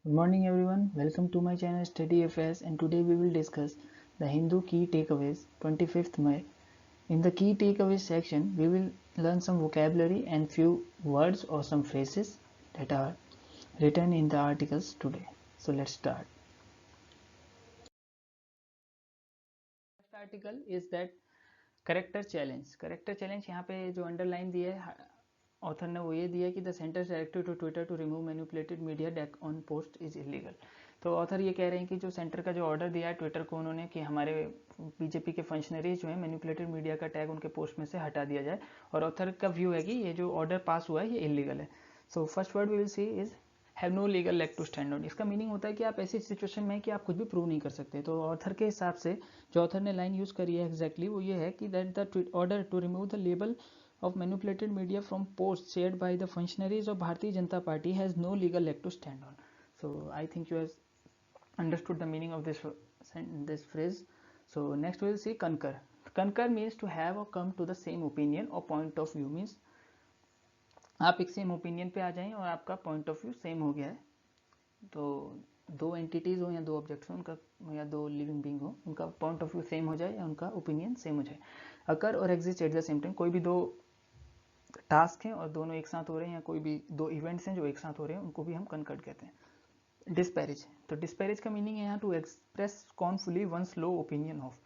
Good morning everyone, welcome to my channel Study Affairs, and today we will discuss the Hindu Key Takeaways 25th May. In the Key Takeaways section, we will learn some vocabulary and few words or some phrases that are written in the articles today. So let's start. First article is that character challenge यहाँ पे जो underline दिया है author ने वो ये दिया कि the centre's directive to Twitter to remove manipulated media tag on post is illegal. तो ऑथर ये कह रहे हैं कि जो सेंटर का जो ऑर्डर दिया है ट्विटर को उन्होंने कि हमारे बीजेपी के फंक्शनरीज जो है मैनिपुलेटेड मीडिया का टैग उनके पोस्ट में से हटा दिया जाए, और ऑथर का व्यू है कि ये जो ऑर्डर पास हुआ है ये इलीगल है। So first word we will see is have no legal leg to stand on. इसका मीनिंग होता है कि आप ऐसी सिचुएशन में कि आप कुछ भी प्रूव नहीं कर सकते। तो ऑथर के हिसाब से जो ऑथर ने लाइन यूज करी है एग्जैक्टली वो ये है कि that the order to remove the label of manipulated media from posts shared by the functionaries of Bharatiya Janata Party has no legal leg to stand on. So I think you have understood the meaning of this phrase. So next we will see concur. Concur means to have or come to the same opinion or point of view, means आप एक same opinion पे आ जाएं और आपका point of view same हो गया है। तो दो एंटिटीज हो या दो ऑब्जेक्ट्स हो उनका, या दो लिविंग बीइंग हो, उनका पॉइंट ऑफ व्यू सेम हो जाए या उनका ओपिनियन सेम हो जाए। अकर और exist at the same time, कोई भी दो टास्क हैं और दोनों एक साथ हो रहे हैं, या कोई भी दो इवेंट्स हैं जो एक साथ हो रहे हैं, उनको भी हम कनकर्ड कहते हैं। डिस्पैरेज, तो डिस्पैरेज का मीनिंग है यहाँ to express scornfully one's low opinion of.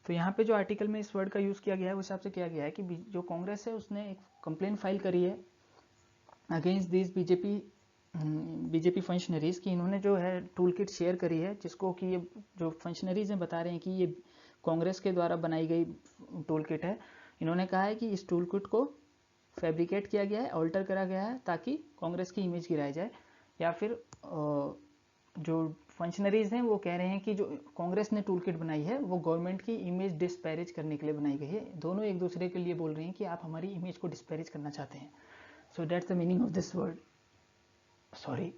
तो यहाँ पे जो आर्टिकल में इस वर्ड का यूज किया गया है उस हिसाब से किया गया है कि जो कांग्रेस है उसने एक कंप्लेन फाइल करी है अगेंस्ट दिस बीजेपी फंक्शनरीज की। इन्होंने जो है टूल किट शेयर करी है जिसको कि ये जो फंक्शनरीज हैं बता रहे हैं कि ये कांग्रेस के द्वारा बनाई गई टूल किट है। इन्होंने कहा है कि इस टूल किट को फैब्रिकेट किया गया है, ऑल्टर करा गया है ताकि कांग्रेस की इमेज गिराई जाए, या फिर जो फंक्शनरीज हैं वो कह रहे हैं कि जो कांग्रेस ने टूल किट बनाई है वो गवर्नमेंट की इमेज डिस्पैरेज करने के लिए बनाई गई है। दोनों एक दूसरे के लिए बोल रहे हैं कि आप हमारी इमेज को डिस्पैरेज करना चाहते हैं। So that's the meaning of this word, sorry.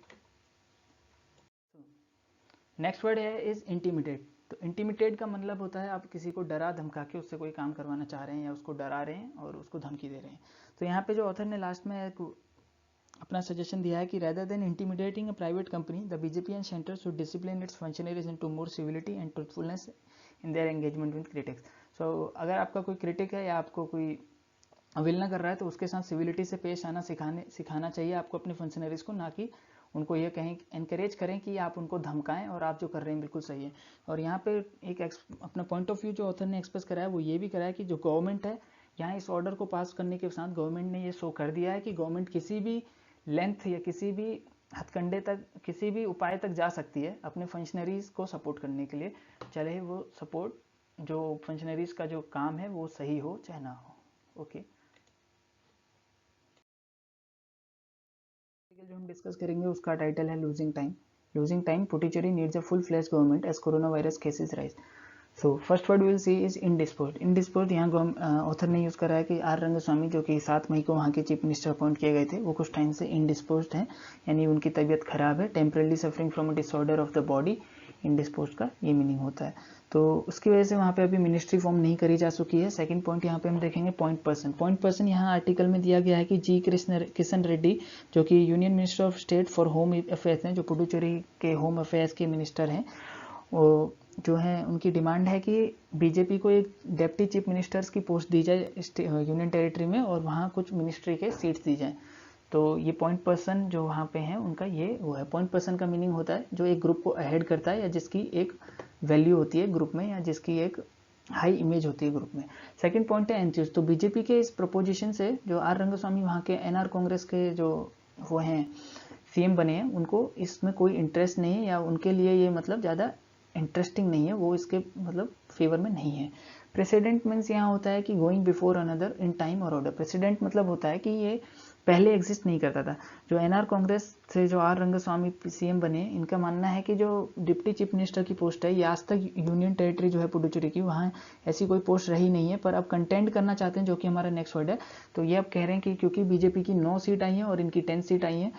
Next word है इज इंटीमिडेट। तो इंटीमिडेट का मतलब होता है आप किसी को डरा धमका के उससे कोई काम करवाना चाह रहे हैं या उसको डरा रहे हैं और उसको धमकी दे रहे हैं। तो यहाँ पे जो ऑथर ने लास्ट में अपना सजेशन दिया है कि rather than intimidating a private company, the BJP and center should discipline its functionaries into more civility and truthfulness in their engagement with critics. So अगर आपका कोई क्रिटिक है या आपको कोई अवेलना कर रहा है तो उसके साथ सिविलिटी से पेश आना सिखाना चाहिए आपको अपने फंक्शनरीज को, ना कि उनको ये कहें, एनकरेज करें कि आप उनको धमकाएं और आप जो कर रहे हैं बिल्कुल सही है। और यहाँ पे एक अपना पॉइंट ऑफ व्यू जो ऑथर ने एक्सप्रेस करा है वो ये भी करा है कि जो गवर्नमेंट है यहाँ इस ऑर्डर को पास करने के साथ गवर्नमेंट ने ये शो कर दिया है कि गवर्नमेंट किसी भी लेंथ या किसी भी हथकंडे तक, किसी भी उपाय तक जा सकती है अपने फंक्शनरीज को सपोर्ट करने के लिए, चाहे वो सपोर्ट जो फंक्शनरीज का जो काम है वो सही हो चाहे ना हो। ओके, जो हम डिस्कस करेंगे उसका टाइटल है losing time. Losing time, Puducherry needs a full flash government as corona virus cases rise. So first word we'll see is indisposed. Indisposed यहाँ ऑथर ने यूज करा है कि आर रंगस्वामी जो कि 7 मई को वहाँ के चीफ मिनिस्टर अपॉइंट किए गए थे वो कुछ टाइम से इंडिस्पोज्ड हैं, यानी उनकी तबीयत खराब है, temporarily suffering from a disorder of the body. Indisposed का ये मीनिंग होता है। तो उसकी वजह से वहाँ पे अभी मिनिस्ट्री फॉर्म नहीं करी जा चुकी है। सेकंड पॉइंट यहाँ पे हम देखेंगे पॉइंट पर्सन। पॉइंट पर्सन यहाँ आर्टिकल में दिया गया है कि जी किशन रेड्डी जो कि union minister of state for home affairs हैं, जो पुडुचेरी के होम अफेयर्स के मिनिस्टर हैं, वो जो है उनकी डिमांड है कि बीजेपी को एक डेप्टी चीफ मिनिस्टर्स की पोस्ट दी जाए यूनियन टेरिटरी में और वहाँ कुछ मिनिस्ट्री के सीट्स दी जाए। तो ये पॉइंट पर्सन जो वहाँ पे हैं उनका ये वो है। पॉइंट पर्सन का मीनिंग होता है जो एक ग्रुप को अहेड करता है या जिसकी एक वैल्यू होती है ग्रुप में या जिसकी एक हाई इमेज होती है ग्रुप में। सेकंड पॉइंट है एंथ्यूज। तो बीजेपी के इस प्रपोजिशन से जो आर रंगस्वामी वहाँ के एनआर कांग्रेस के जो वो हैं सीएम बने हैं उनको इसमें कोई इंटरेस्ट नहीं है, या उनके लिए ये मतलब ज़्यादा इंटरेस्टिंग नहीं है, वो इसके मतलब फेवर में नहीं है। प्रेसिडेंट मीन्स यहाँ होता है कि going before another in time और ऑर्डर। प्रेसिडेंट मतलब होता है कि ये पहले एग्जिस्ट नहीं करता था। जो एनआर कांग्रेस से जो आर रंगस्वामी सीएम बने, इनका मानना है कि जो डिप्टी चीफ मिनिस्टर की पोस्ट है ये आज तक यूनियन टेरिटरी जो है पुडुचेरी की, वहाँ ऐसी कोई पोस्ट रही नहीं है, पर अब कंटेंड करना चाहते हैं, जो कि हमारा नेक्स्ट वर्ड है। तो ये अब कह रहे हैं कि क्योंकि बीजेपी की 9 सीट आई हैं और इनकी 10 सीट आई हैं,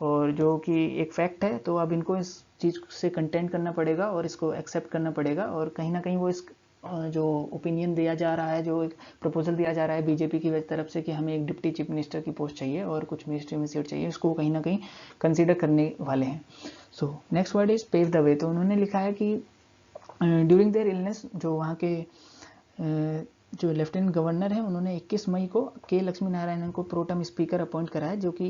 और जो कि एक फैक्ट है, तो अब इनको इस चीज़ से कंटेंट करना पड़ेगा और इसको एक्सेप्ट करना पड़ेगा। और कहीं ना कहीं वो इस जो ओपिनियन दिया जा रहा है, जो एक प्रपोजल दिया जा रहा है बीजेपी की तरफ से कि हमें एक डिप्टी चीफ मिनिस्टर की पोस्ट चाहिए और कुछ मिनिस्ट्री में सीट चाहिए, इसको कहीं ना कहीं कंसीडर करने वाले हैं। So next word is pave the way. तो उन्होंने लिखा है कि ड्यूरिंग देयर इलनेस जो वहाँ के जो लेफ्टिनेंट गवर्नर हैं उन्होंने 21 मई को के लक्ष्मी नारायणन को प्रोटम स्पीकर अपॉइंट करा है, जो कि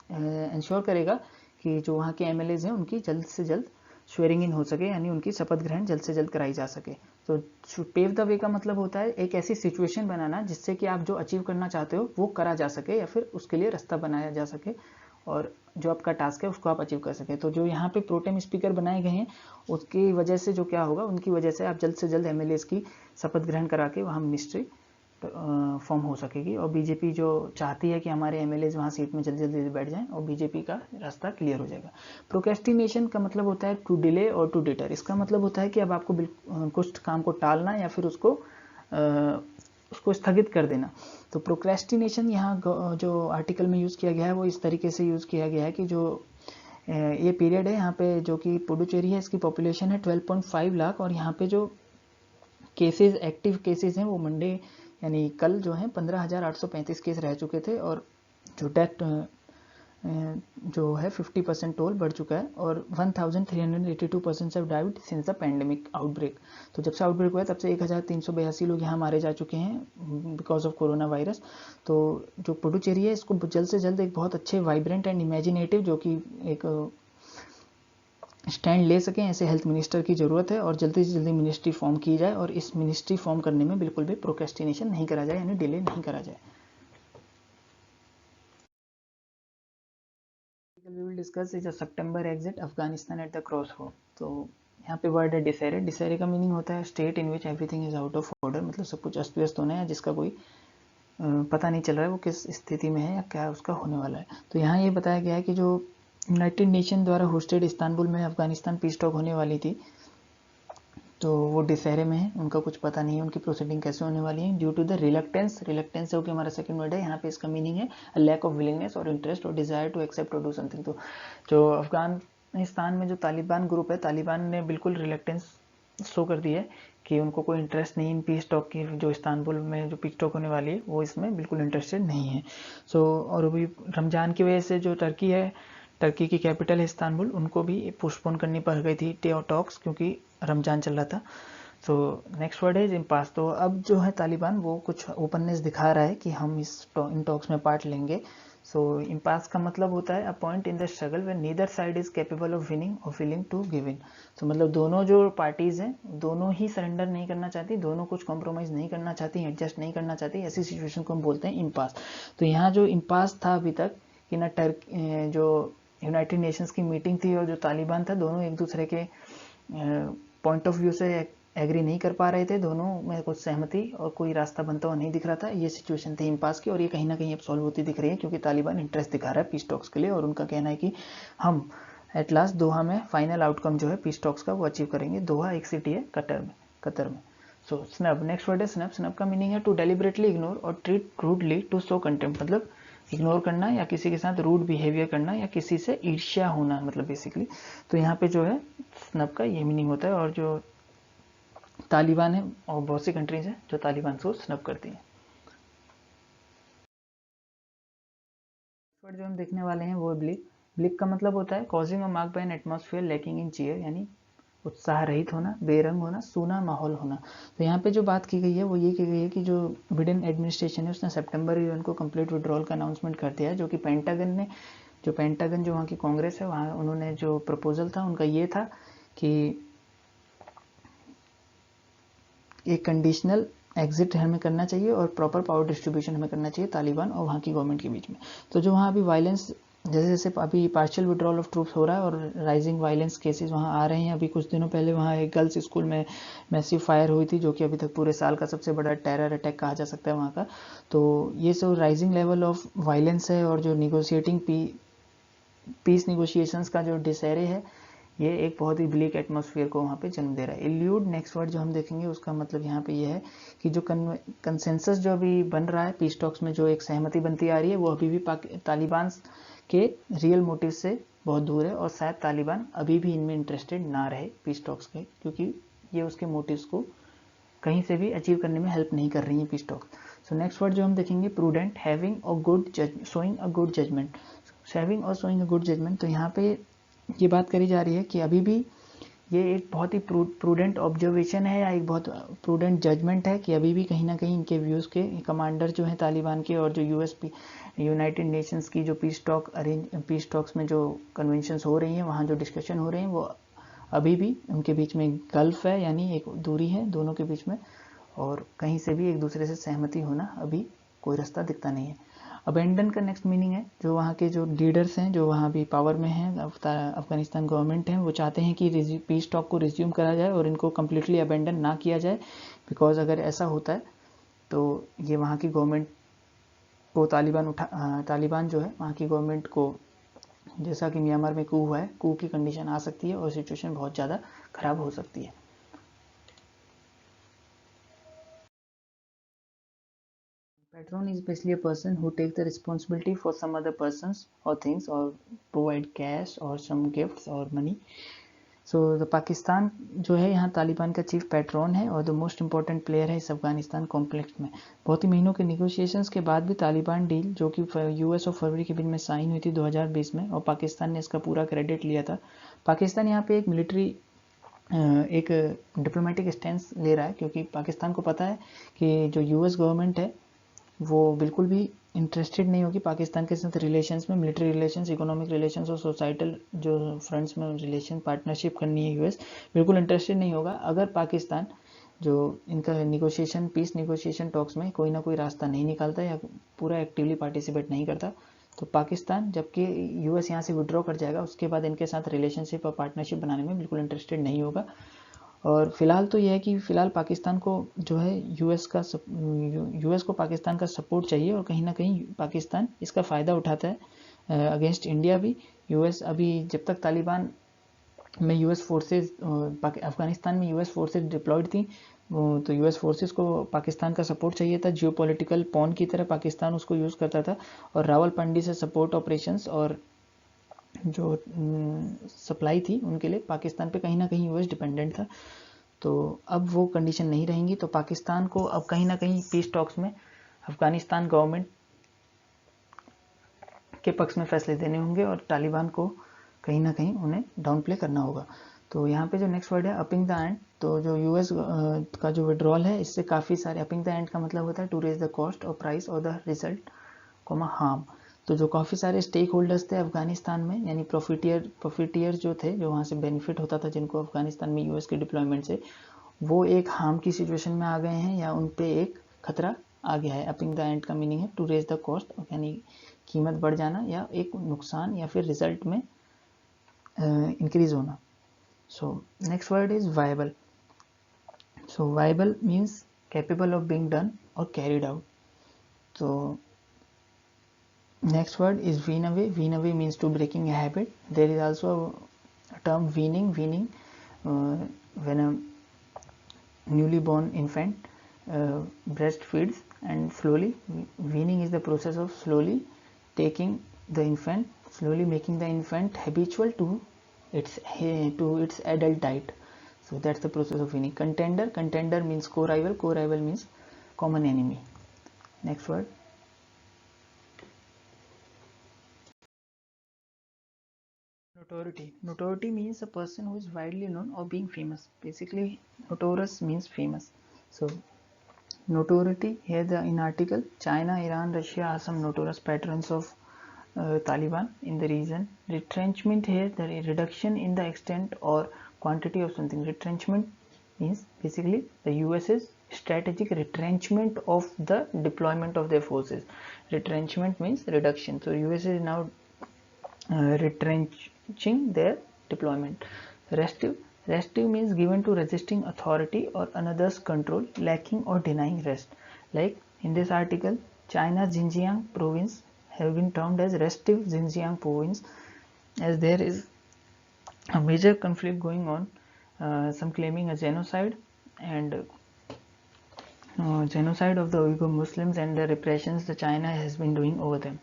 इंश्योर करेगा कि जो वहाँ के एमएलएज हैं उनकी जल्द से जल्द स्वेरिंग इन हो सके, यानी उनकी शपथ ग्रहण जल्द से जल्द कराई जा सके। तो पेव द वे का मतलब होता है एक ऐसी सिचुएशन बनाना जिससे कि आप जो अचीव करना चाहते हो वो करा जा सके या फिर उसके लिए रास्ता बनाया जा सके और जो आपका टास्क है उसको आप अचीव कर सके। तो जो यहाँ पे प्रोटेम स्पीकर बनाए गए हैं उसकी वजह से जो क्या होगा, उनकी वजह से आप जल्द से जल्द एमएलएज की शपथ ग्रहण करा के वहाँ मिनिस्ट्री फॉर्म हो सकेगी। और बीजेपी जो चाहती है कि हमारे एमएलएज वहाँ सीट में जल्दी जल्दी बैठ जाएं और बीजेपी का रास्ता क्लियर हो जाएगा। प्रोक्रेस्टिनेशन का मतलब होता है टू डिले और टू डिटर। इसका मतलब होता है कि अब आपको कुछ काम को टालना या फिर उसको स्थगित कर देना। तो प्रोक्रेस्टिनेशन यहाँ जो आर्टिकल में यूज़ किया गया है वो इस तरीके से यूज़ किया गया है कि जो ये पीरियड है यहाँ पे जो कि पुडुचेरी है इसकी पॉपुलेशन है 12.5 लाख और यहाँ पे जो केसेस एक्टिव केसेस हैं वो मंडे यानी कल जो है 15,835 केस रह चुके थे और जो डेथ जो है 50% टोल बढ़ चुका है और 1382 person have died since the pandemic outbreak. तो जब से आउटब्रेक हुआ है तब से 1382 लोग यहाँ मारे जा चुके हैं बिकॉज ऑफ कोरोना वायरस। तो जो पुडुचेरी है इसको जल्द से जल्द एक बहुत अच्छे वाइब्रेंट एंड इमेजिनेटिव जो कि एक स्टैंड ले सकें ऐसे हेल्थ मिनिस्टर की ज़रूरत है और जल्दी से जल्दी मिनिस्ट्री फॉर्म की जाए और इस मिनिस्ट्री फॉर्म करने में बिल्कुल भी प्रोक्रेस्टिनेशन नहीं करा जाए, यानी डिले नहीं करा जाए। We will discuss is a September exit Afghanistan at the crossroad। तो यहाँ पे वर्ड है डिसेरे। डिसेरे का मीनिंग होता है state in which everything is out of order, मतलब सब कुछ अस्त व्यस्त होना है जिसका कोई पता नहीं चल रहा है वो किस स्थिति में है या क्या उसका होने वाला है। तो यहाँ ये बताया गया है कि जो यूनाइटेड नेशन द्वारा होस्टेड इस्तांबुल में अफगानिस्तान पीस टॉक होने वाली थी तो वो डिसेरे में है, उनका कुछ पता नहीं है उनकी प्रोसीडिंग कैसे होने वाली है। Due to the reluctance, reluctance जो कि हमारा सेकंड वर्ड है यहाँ पे, इसका मीनिंग है लैक ऑफ विलिंगनेस और इंटरेस्ट और डिजायर टू एक्सेप्ट और डू समथिंग। तो जो अफगानिस्तान में जो तालिबान ग्रुप है, तालिबान ने बिल्कुल रिलक्टेंस शो कर दी है कि उनको कोई इंटरेस्ट नहीं इन पीस टॉक की, जो इस्तांबुल में जो पीस टॉक होने वाली है वो इसमें बिल्कुल इंटरेस्टेड नहीं है। और अभी रमजान की वजह से जो टर्की है, टर्की की कैपिटल है इस्तांबुल, उनको भी पोस्टपोन करनी पड़ गई थी टॉक्स क्योंकि रमजान चल रहा था। तो नेक्स्ट वर्ड है इम्पास। तो अब जो है तालिबान वो कुछ ओपननेस दिखा रहा है कि हम इन टॉक्स में पार्ट लेंगे। सो इम्पास का मतलब होता है a point in the struggle when neither side is capable of winning और विलिंग टू गिव इन। तो मतलब दोनों जो पार्टीज हैं दोनों ही सरेंडर नहीं करना चाहती, दोनों कुछ कॉम्प्रोमाइज नहीं करना चाहती, एडजस्ट नहीं करना चाहती, ऐसी सिचुएशन को हम बोलते हैं इम्पास। तो यहाँ जो इम्पास था अभी तक कि ना जो यूनाइटेड नेशंस की मीटिंग थी और जो तालिबान था दोनों एक दूसरे के पॉइंट ऑफ व्यू से एग्री नहीं कर पा रहे थे, दोनों में कुछ सहमति और कोई रास्ता बनता हुआ नहीं दिख रहा था। ये सिचुएशन थी इम्पास की और ये कहीं ना कहीं अब सॉल्व होती दिख रही है क्योंकि तालिबान इंटरेस्ट दिखा रहा है पीस टॉक्स के लिए और उनका कहना है कि हम एट लास्ट दोहा में फाइनल आउटकम जो है पीस टॉक्स का वो अचीव करेंगे। दोहा एक सिटी है कतर में। सो स्नब, नेक्स्ट वर्ड है स्नब। स्नब का मीनिंग है टू डेलिबरेटली इग्नोर और treat rudely to show contempt, मतलब इग्नोर करना या किसी के साथ रूड बिहेवियर करना या किसी से ईर्ष्या होना, मतलब बेसिकली। तो यहाँ पे जो है स्नब का ये मीनिंग होता है और जो तालिबान है और बहुत सी कंट्रीज हैं जो तालिबान को स्नब करती हैं। जो हम देखने वाले हैं वो ब्लिक। ब्लिक का मतलब होता है causing a mark by an atmosphere lacking in cheer, यानी उत्साह रहित होना, बेरंग होना, सूना माहौल होना। तो यहाँ पे जो बात की गई है वो ये की गई है कि जो बिडेन एडमिनिस्ट्रेशन है उसने सितंबर 11 को कंप्लीट विड्रॉल का अनाउंसमेंट कर दिया है, जो कि पेंटागन जो वहाँ की कांग्रेस है वहाँ उन्होंने जो प्रपोजल था उनका ये था कि एक कंडीशनल एग्जिट हमें करना चाहिए और प्रॉपर पावर डिस्ट्रीब्यूशन हमें करना चाहिए तालिबान और वहाँ की गवर्नमेंट के बीच में। तो जो वहाँ अभी वायलेंस जैसे जैसे अभी पार्शियल विड्रॉल ऑफ ट्रूप्स हो रहा है और राइजिंग वायलेंस केसेस वहाँ आ रहे हैं। अभी कुछ दिनों पहले वहाँ एक गर्ल्स स्कूल में मैसिव फायर हुई थी जो कि अभी तक पूरे साल का सबसे बड़ा टेरर अटैक कहा जा सकता है वहाँ का। तो ये सब राइजिंग लेवल ऑफ वायलेंस है और जो निगोशिएटिंग पीस निगोशिएशंस का जो डिसेरे है ये एक बहुत ही ब्लीक एटमॉस्फेयर को वहाँ पे जन्म दे रहा है। इल्यूड, नेक्स्ट वर्ड जो हम देखेंगे उसका मतलब यहाँ पे ये है कि जो कंसेंसस जो अभी बन रहा है पीस टॉक्स में, जो एक सहमति बनती आ रही है वो अभी भी तालिबान के रियल मोटिव से बहुत दूर है और शायद तालिबान अभी भी इनमें इंटरेस्टेड ना रहे पीस टॉक्स के, क्योंकि ये उसके मोटिव्स को कहीं से भी अचीव करने में हेल्प नहीं कर रही है peace talks. So next word जो हम देखेंगे प्रूडेंट, हैविंग और good showing a good judgement. Having और शोइंग अ गुड जजमेंट, तो यहाँ पे ये बात करी जा रही है कि अभी भी ये एक बहुत ही प्रूडेंट ऑब्जर्वेशन है या एक बहुत प्रूडेंट जजमेंट है कि अभी भी कहीं ना कहीं इनके व्यूज़ के कमांडर जो हैं तालिबान के और जो यूनाइटेड नेशंस की जो पीस टॉक्स में जो कन्वेंशंस हो रही हैं, वहाँ जो डिस्कशन हो रहे हैं, वो अभी भी उनके बीच में गल्फ है, यानी एक दूरी है दोनों के बीच में, और कहीं से भी एक दूसरे से सहमति होना अभी कोई रास्ता दिखता नहीं है। अबेंडन का नेक्स्ट मीनिंग है, जो वहाँ के जो लीडर्स हैं, जो वहाँ भी पावर में हैं, अफगानिस्तान गवर्नमेंट है, वो चाहते हैं कि पीस टॉक को रिज्यूम करा जाए और इनको कम्प्लीटली अबेंडन ना किया जाए, बिकॉज अगर ऐसा होता है तो ये वहाँ की गवर्नमेंट को तालिबान जो है वहाँ की गवर्नमेंट को, जैसा कि म्यांमार में कू हुआ है, कू की कंडीशन आ सकती है और सिचुएशन बहुत ज़्यादा खराब हो सकती है। Patron is basically a person who takes the responsibility for some other persons or things or provide cash or some gifts or money. So the Pakistan जो है यहाँ तालिबान का चीफ पैट्रॉन है और द मोस्ट इंपॉर्टेंट प्लेयर है इस Afghanistan complex में। बहुत ही महीनों के निगोशिएशंस के बाद भी तालिबान डील, जो कि यूएस और फरवरी के बीच में साइन हुई थी 2020 में, और पाकिस्तान ने इसका पूरा क्रेडिट लिया था। पाकिस्तान यहाँ पे एक मिलिट्री एक डिप्लोमेटिक स्टैंड ले रहा है, क्योंकि पाकिस्तान को पता है कि जो यूएस गवर्नमेंट है वो बिल्कुल भी इंटरेस्टेड नहीं होगी पाकिस्तान के साथ रिलेशंस में, मिलिट्री रिलेशंस, इकोनॉमिक रिलेशंस और सोसाइटल जो फ्रंट्स में रिलेशन पार्टनरशिप करनी है यूएस बिल्कुल इंटरेस्टेड नहीं होगा अगर पाकिस्तान जो इनका निगोशिएशन, पीस निगोशिएशन टॉक्स में कोई ना कोई रास्ता नहीं निकालता या पूरा एक्टिवली पार्टिसिपेट नहीं करता। तो पाकिस्तान, जबकि यूएस यहाँ से विड्रॉ कर जाएगा, उसके बाद इनके साथ रिलेशनशिप और पार्टनरशिप बनाने में बिल्कुल इंटरेस्टेड नहीं होगा। और फिलहाल तो यह है कि फिलहाल पाकिस्तान को जो है यूएस को पाकिस्तान का सपोर्ट चाहिए, और कहीं ना कहीं पाकिस्तान इसका फ़ायदा उठाता है अगेंस्ट इंडिया भी। यूएस अभी जब तक तालिबान में यूएस फोर्सेज, अफगानिस्तान में यूएस फोर्सेज डिप्लॉयड थी, तो यूएस फोर्सेस को पाकिस्तान का सपोर्ट चाहिए था, जियोपॉलिटिकल पॉन की तरह पाकिस्तान उसको यूज़ करता था, और रावलपिंडी से सपोर्ट ऑपरेशंस और जो सप्लाई थी उनके लिए पाकिस्तान पे कहीं ना कहीं यूएस डिपेंडेंट था। तो अब वो कंडीशन नहीं रहेंगी, तो पाकिस्तान को अब कहीं ना कहीं पीस टॉक्स में अफगानिस्तान गवर्नमेंट के पक्ष में फैसले देने होंगे और तालिबान को कहीं ना कहीं उन्हें डाउन प्ले करना होगा। तो यहाँ पे जो नेक्स्ट वर्ड है अपिंग द एंड, तो जो यूएस का जो विड्रॉल है, इससे काफ़ी सारे, अपिंग द एंड का मतलब होता है टू रेज द कॉस्ट और प्राइस और द रिजल्ट हार्म। तो जो काफ़ी सारे स्टेक होल्डर्स थे अफगानिस्तान में, यानी प्रॉफिटियर जो थे, जो वहाँ से बेनिफिट होता था जिनको अफगानिस्तान में यूएस के डिप्लॉयमेंट से, वो एक हार्म की सिचुएशन में आ गए हैं या उन पे एक खतरा आ गया है। अपिंग द एंड का मीनिंग है टू रेज द कॉस्ट, यानी कीमत बढ़ जाना या एक नुकसान या फिर रिजल्ट में इंक्रीज होना। सो next word is viable. So viable means capable of being done और कैरिड आउट। तो next word is wean away. Wean away means to breaking a habit. There is also a term weaning when a newly born infant breastfeeds, and slowly weaning is the process of slowly taking the infant, slowly making the infant habitual to its adult diet. So that's the process of weaning. Contender means co-rival means common enemy. Next word. Notoriety means a person who is widely known or being famous. Basically, notorious means famous. So, notoriety here in article, China, Iran, Russia are some notorious patrons of Taliban in the region. Retrenchment here, the reduction in the extent or quantity of something. Retrenchment means basically the US's strategic retrenchment of the deployment of their forces. Retrenchment means reduction. So, US is now retrenching their deployment. Restive means given to resisting authority or another's control, lacking or denying rest. Like in this article, China's Xinjiang province have been termed as restive Xinjiang province, as there is a major conflict going on, some claiming a genocide and genocide of the Uyghur Muslims and the repressions that China has been doing over them.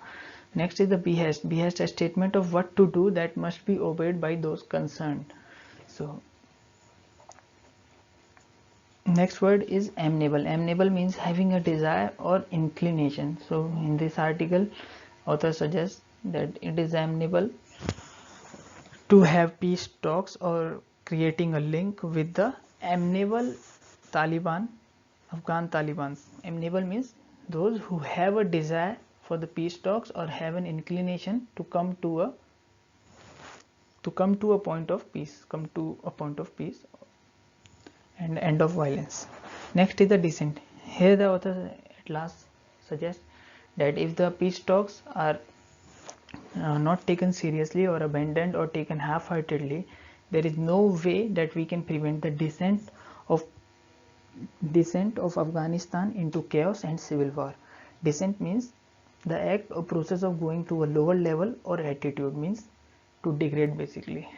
Next is the behest. Behest, a statement of what to do that must be obeyed by those concerned. So, next word is amenable. Amenable means having a desire or inclination. So, in this article, author suggests that it is amenable to have peace talks or creating a link with the amenable Taliban, Afghan Taliban. Amenable means those who have a desire for the peace talks or have an inclination to come to a point of peace, and end of violence. Next is the dissent. Here the author at last suggests that if the peace talks are not taken seriously or abandoned or taken half-heartedly, there is no way that we can prevent the descent of Afghanistan into chaos and civil war. Descent means the act or process of going to a lower level, or attitude means to degrade basically.